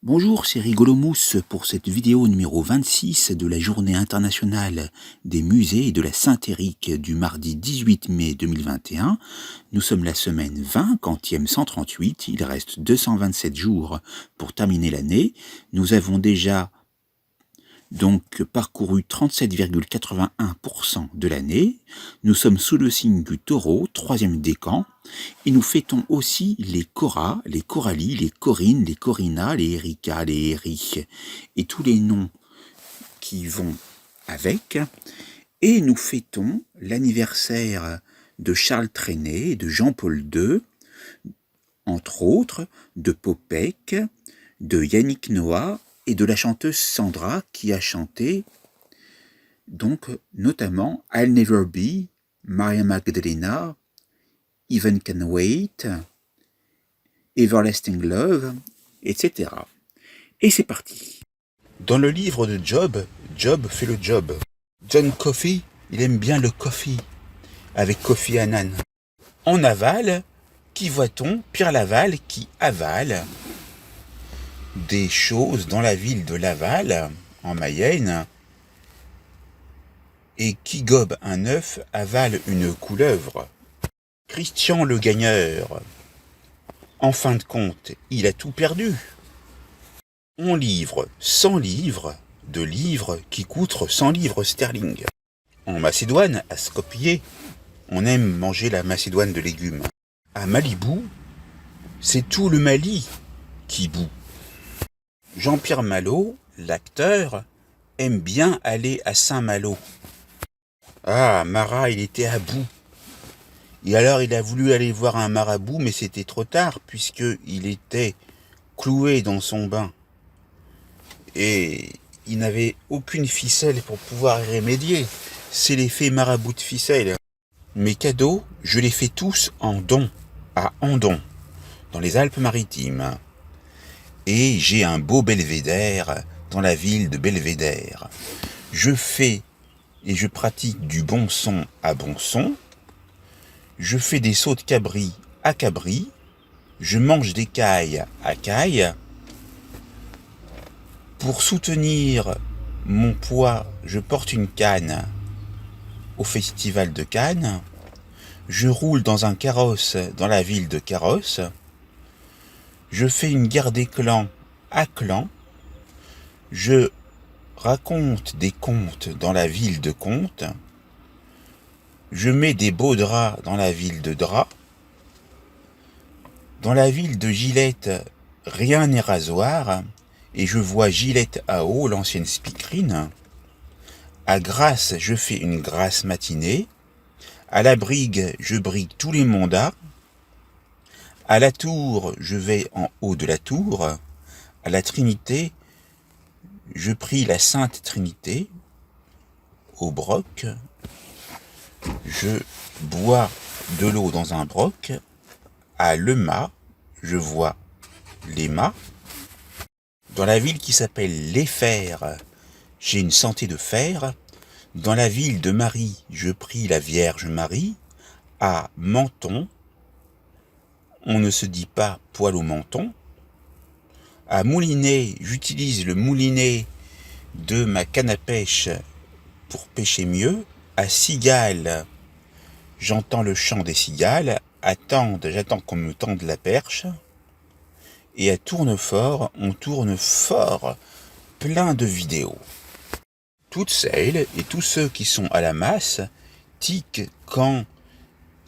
Bonjour, c'est Rigolomousse pour cette vidéo numéro 26 de la Journée internationale des musées et de la Saint-Éric du mardi 18 mai 2021. Nous sommes la semaine 20, quantième 138, il reste 227 jours pour terminer l'année. Nous avons déjà donc parcouru 37,81% de l'année. Nous sommes sous le signe du Taureau, troisième décan, et nous fêtons aussi les Cora, les Coralie, les Corinne, les Corina, les Erika, les Eric, et tous les noms qui vont avec. Et nous fêtons l'anniversaire de Charles Trenet et de Jean-Paul II, entre autres, de Popek, de Yannick Noah, et de la chanteuse Sandra qui a chanté donc notamment I'll Never Be, Maria Magdalena, Even Can Wait, Everlasting Love, etc. Et c'est parti. Dans le livre de Job, Job fait le job. John Coffey, il aime bien le coffee, avec Kofi Annan. En aval, qui voit-on? Pierre Laval qui avale des choses dans la ville de Laval, en Mayenne, et qui gobe un œuf avale une couleuvre. Christian le gagneur, en fin de compte, il a tout perdu. On livre 100 livres de livres qui coûtent 100 livres sterling. En Macédoine, à Skopje, on aime manger la macédoine de légumes. À Malibu, c'est tout le Mali qui bout. Jean-Pierre Malo, l'acteur, aime bien aller à Saint-Malo. Ah, Marat, il était à bout. Et alors, il a voulu aller voir un marabout, mais c'était trop tard, puisqu'il était cloué dans son bain. Et il n'avait aucune ficelle pour pouvoir y remédier. C'est l'effet marabout de ficelle. Mes cadeaux, je les fais tous en don, à Andon, dans les Alpes-Maritimes. Et j'ai un beau belvédère dans la ville de Belvédère. Je fais et je pratique du bon son à bon son. Je fais des sauts de cabri à cabri. Je mange des cailles à cailles. Pour soutenir mon poids, je porte une canne au festival de Cannes. Je roule dans un carrosse dans la ville de Carrosse. Je fais une guerre des clans à Clan. Je raconte des contes dans la ville de Contes. Je mets des beaux draps dans la ville de Drap. Dans la ville de Gillette, rien n'est rasoir, et je vois Gillette à eau, l'ancienne speakerine. À Grasse, je fais une grasse matinée. À la Brigue, je brigue tous les mandats. À la Tour, je vais en haut de la tour. À la Trinité, je prie la Sainte Trinité. Au Broc, je bois de l'eau dans un broc. À Le Mât, je vois les mâts. Dans la ville qui s'appelle Les Fers, j'ai une santé de fer. Dans la ville de Marie, je prie la Vierge Marie. À Menton, on ne se dit pas poil au menton. À Moulinet, j'utilise le moulinet de ma canne à pêche pour pêcher mieux. À Cigales, j'entends le chant des cigales. À Tende, j'attends qu'on me tende la perche. Et à Tournefort, on tourne fort, plein de vidéos. Toutes celles et tous ceux qui sont à la masse tiquent quand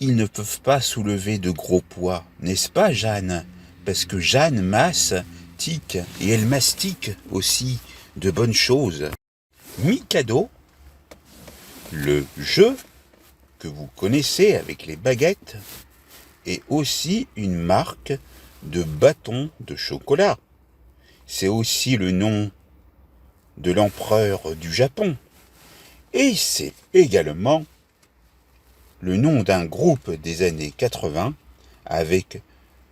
ils ne peuvent pas soulever de gros poids, n'est-ce pas Jeanne? Parce que Jeanne masse, tique, et elle mastique aussi de bonnes choses. Mikado, le jeu que vous connaissez avec les baguettes, est aussi une marque de bâton de chocolat. C'est aussi le nom de l'empereur du Japon. Et c'est également le nom d'un groupe des années 80 avec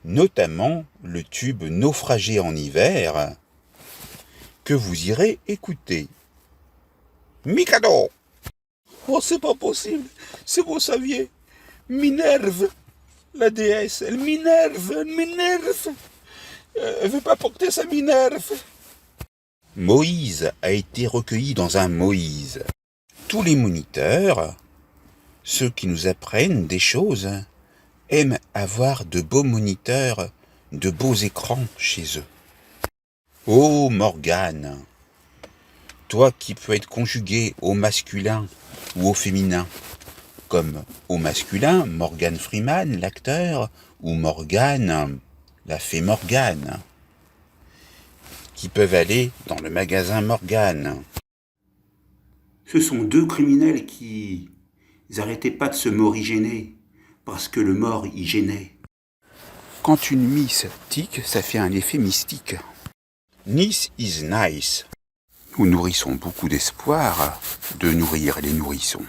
notamment le tube Naufragé en hiver que vous irez écouter. Mikado! Oh, c'est pas possible. Si vous saviez, Minerve, la déesse, elle m'énerve. Elle veut pas porter, ça m'énerve. Moïse a été recueilli dans un Moïse. Tous les moniteurs, ceux qui nous apprennent des choses, aiment avoir de beaux moniteurs, de beaux écrans chez eux. Oh Morgane, toi qui peux être conjugué au masculin ou au féminin, comme au masculin, Morgan Freeman, l'acteur, ou Morgane, la fée Morgane, qui peuvent aller dans le magasin Morgane. Ce sont deux criminels qui n'arrêtaient pas de se morigéner, parce que le mort y gênait. Quand une miss tique, ça fait un effet mystique. Nice is nice. Nous nourrissons beaucoup d'espoir de nourrir les nourrissons.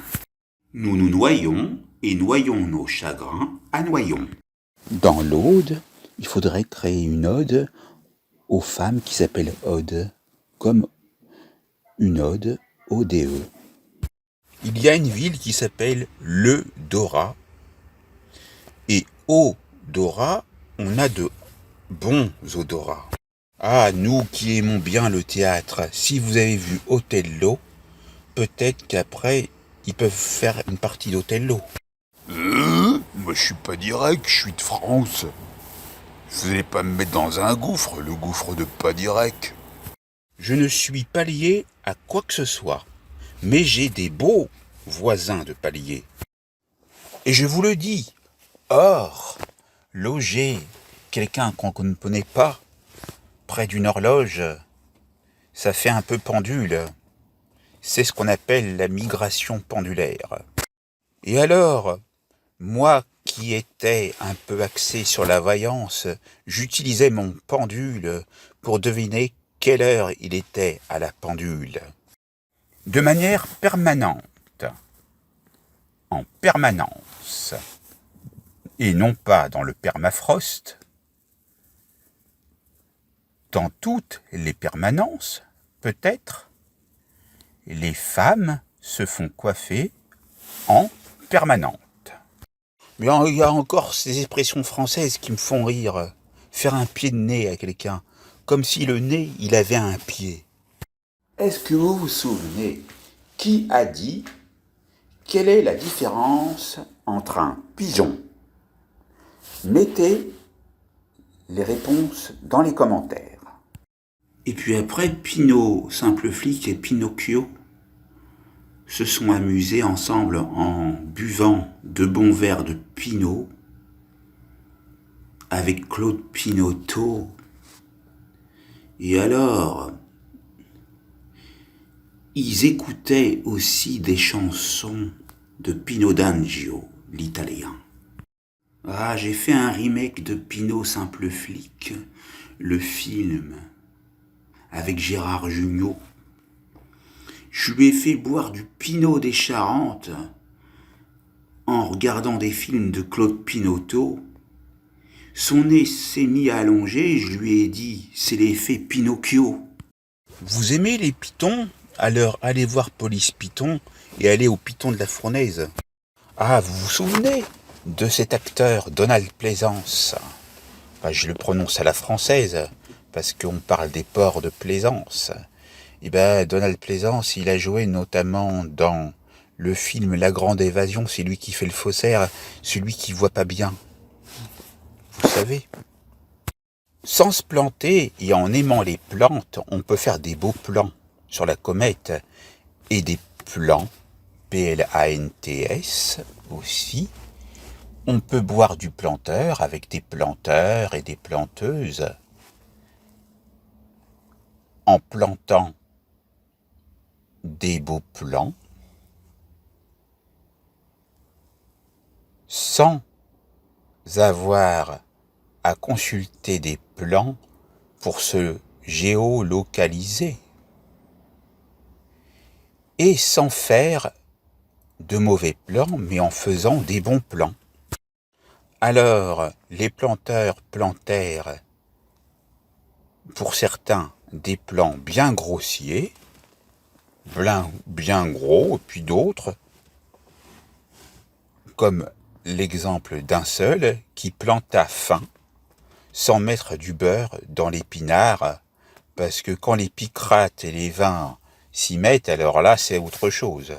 Nous nous noyons et noyons nos chagrins à noyons. Dans l'Aude, il faudrait créer une ode aux femmes qui s'appellent Aude, comme une ode ODE. Il y a une ville qui s'appelle Le Dora, et au Dora, on a de bons odorats. Ah, nous qui aimons bien le théâtre, si vous avez vu Othello, peut-être qu'après, ils peuvent faire une partie d'Othello. Moi je suis pas direct, je suis de France. Vous allez pas me mettre dans un gouffre, le gouffre de pas direct. Je ne suis pas lié à quoi que ce soit, mais j'ai des beaux voisins de palier. Et je vous le dis, or, loger quelqu'un qu'on ne connaît pas, près d'une horloge, ça fait un peu pendule. C'est ce qu'on appelle la migration pendulaire. Et alors, moi qui étais un peu axé sur la voyance, j'utilisais mon pendule pour deviner quelle heure il était à la pendule. De manière permanente, en permanence, et non pas dans le permafrost. Dans toutes les permanences, peut-être, les femmes se font coiffer en permanente. Mais il y a encore ces expressions françaises qui me font rire. Faire un pied de nez à quelqu'un, comme si le nez, il avait un pied. Est-ce que vous vous souvenez qui a dit quelle est la différence entre un pigeon? Mettez les réponses dans les commentaires. Et puis après, Pinot, simple flic, et Pinocchio se sont amusés ensemble en buvant de bons verres de Pinot avec Claude Pinoteau. Et alors, ils écoutaient aussi des chansons de Pino D'Angio, l'italien. Ah, j'ai fait un remake de Pinot simple flic, le film, avec Gérard Jugnot. Je lui ai fait boire du Pinot des Charentes en regardant des films de Claude Pinoteau. Son nez s'est mis à allonger et je lui ai dit « c'est l'effet Pinocchio ». Vous aimez les pitons? Alors allez voir Police Piton et allez au Piton de la Fournaise. Ah, vous vous souvenez de cet acteur Donald Pleasance? Je le prononce à la française parce qu'on parle des ports de Plaisance. Et Donald Pleasance, il a joué notamment dans le film La Grande Évasion, c'est lui qui fait le faussaire, celui qui voit pas bien. Vous savez. Sans se planter et en aimant les plantes, on peut faire des beaux plans sur la comète et des plants, P-L-A-N-T-S aussi. On peut boire du planteur avec des planteurs et des planteuses en plantant des beaux plants sans avoir à consulter des plans pour se géolocaliser et sans faire de mauvais plans mais en faisant des bons plans. Alors, les planteurs plantèrent, pour certains, des plants bien grossiers, bien gros, et puis d'autres, comme l'exemple d'un seul qui planta fin sans mettre du beurre dans l'épinard, parce que quand les picrates et les vins s'y mettent, alors là, c'est autre chose.